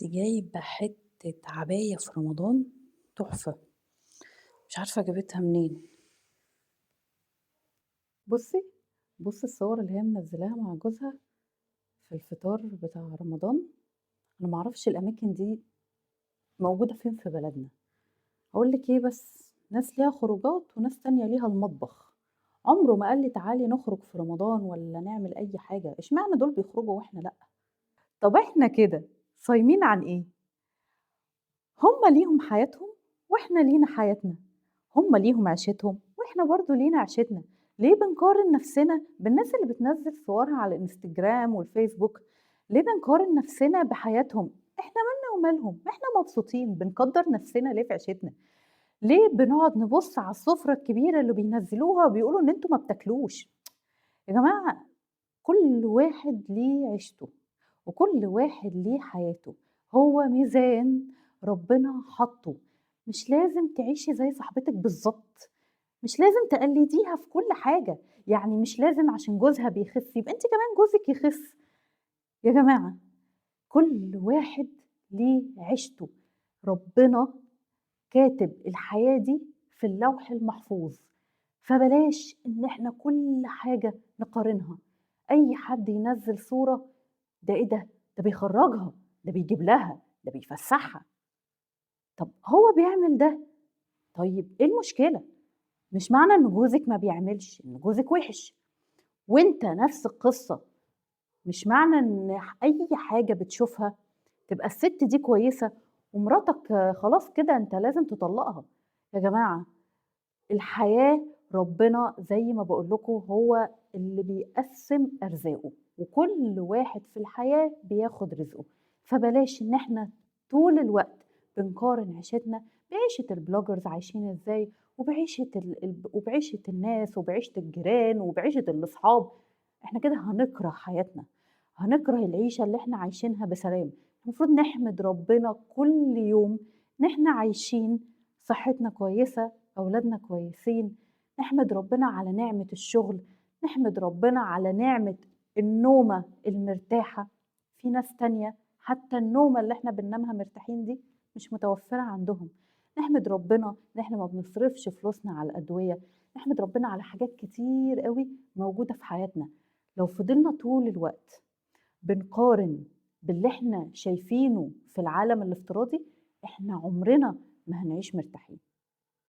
دي جايبة حتة عباية في رمضان تحفة، مش عارفة جابتها منين. بُصّي، بُصّي الصور اللي هي منزّلاها مع جوزها في الفطار بتاع رمضان، أنا ما أعرفش الأماكن دي موجودة فين في بلدنا. هاقول لِك إيه بس، ناس ليها خروجات وناس تانية ليها المطبخ، عمره ما قال لي تعالي نخرج في رمضان والّا نعمل أي حاجة، اشمعنى دول بيخرجوا وإحنا لأ؟ طب إحنا كده صايمين عن إيه؟ هم ليهم حياتهم وإحنا لينا حياتنا، هم ليهم عيشتهم وإحنا برضه لينا عيشتنا، ليه بنقارن نفسنا بالناس اللي بتنزّل صورها على الإنستجرام والفيسبوك، ليه بنقارن نفسنا بحياتهم؟ إحنا مالنا ومالهم، إحنا مبسوطين، بنقدّر نفسنا ليه في عيشتنا؟ ليه بنقعد نبُص على السفرة الكبيرة اللي بينزّلوها وبيقولوا إن أنتم ما بتاكلوش؟ يا جماعة كل واحد ليه عيشته، وكل واحد ليه حياته، هو ميزان ربنا حاطّه، مش لازم تعيشي زي صاحبتِك بالضبط، مش لازم تقلديها في كل حاجة، يعني مش لازم عشان جوزها بيخس يبقى أنتِ كمان جوزِك يخس، يا جماعة كل واحد ليه عيشته، ربنا كاتب الحياة دي في اللوح المحفوظ، فبلاش إن إحنا كل حاجة نقارنها، أي حد ينزّل صورة ده إيه ده؟ ده بيخرّجها، ده بيجيب لها، ده بيفسّحها، طب هو بيعمل ده، طيب إيه المشكلة؟ مش معنى إن جوزِك ما بيعملش إن جوزِك وِحِش، وأنت نفس القصة، مش معنى إن أي حاجة بتشوفها تبقى الست دي كويسة ومراتك خلاص كده أنت لازم تطلّقها، يا جماعة الحياة ربنا زي ما باقول لكم هو اللي بيقسّم أرزاقه، وكل واحد في الحياة بياخد رزقه، فبلاش إن إحنا طول الوقت بنقارن عيشتنا بعيشة البلوجرز عايشين إزاي، وبعيشة وبعيشة الناس، وبعيشة الجيران، وبعيشة الأصحاب، إحنا كده هنكره حياتنا، هنكره العيشة اللي إحنا عايشينها بسلام، المفروض نحمد ربنا كل يوم إن إحنا عايشين صحتنا كويسة، أولادنا كويسين، نحمد ربنا على نعمة الشغل، نحمد ربنا على نعمة النومة المرتاحة، في ناس تانية حتى النومة اللي إحنا بننامها مرتاحين دي مش متوفرة عندهم، نحمد ربنا إن إحنا ما بنصرفش فلوسنا على الأدوية، نحمد ربنا على حاجات كتير أوي موجودة في حياتنا، لو فضلنا طول الوقت بنقارن باللي إحنا شايفينه في العالم الافتراضي، إحنا عمرنا ما هنعيش مرتاحين.